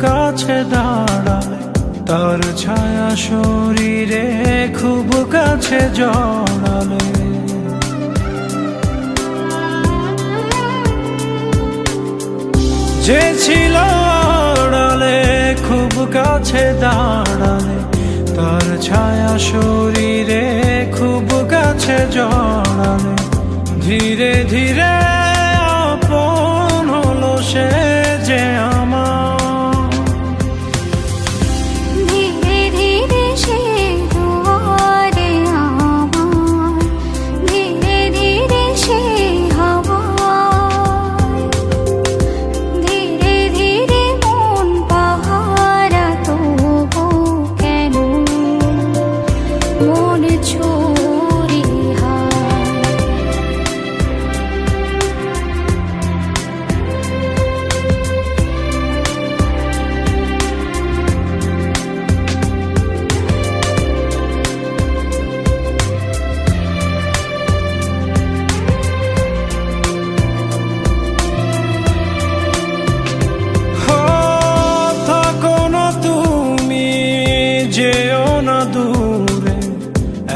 কাছে দাঁড়ালে তার ছায়া শরীরে খুব কাছে জড়ালে, যে ছিল আড়ালে খুব কাছে দাঁড়ালে তার ছায়া শরীরে খুব কাছে জড়ালে, ধীরে ধীরে আপন হলো সে যে আমার। যেও না দূরে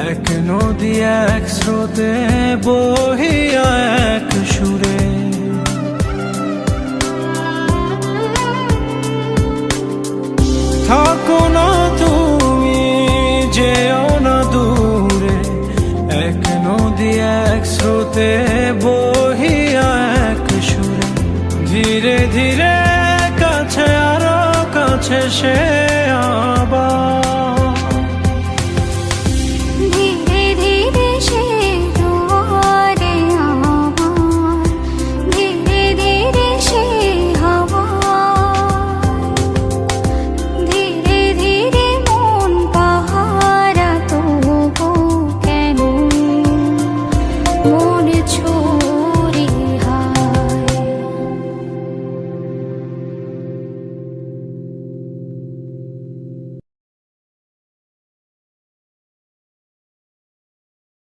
এক নদী এক স্রোতে বহিয়া এক সুরে, থাকো না তুমি যেও না দূরে এক নদী এক স্রোতে বহিয়া এক সুরে, ধীরে ধীরে কাছে আরো কাছে সে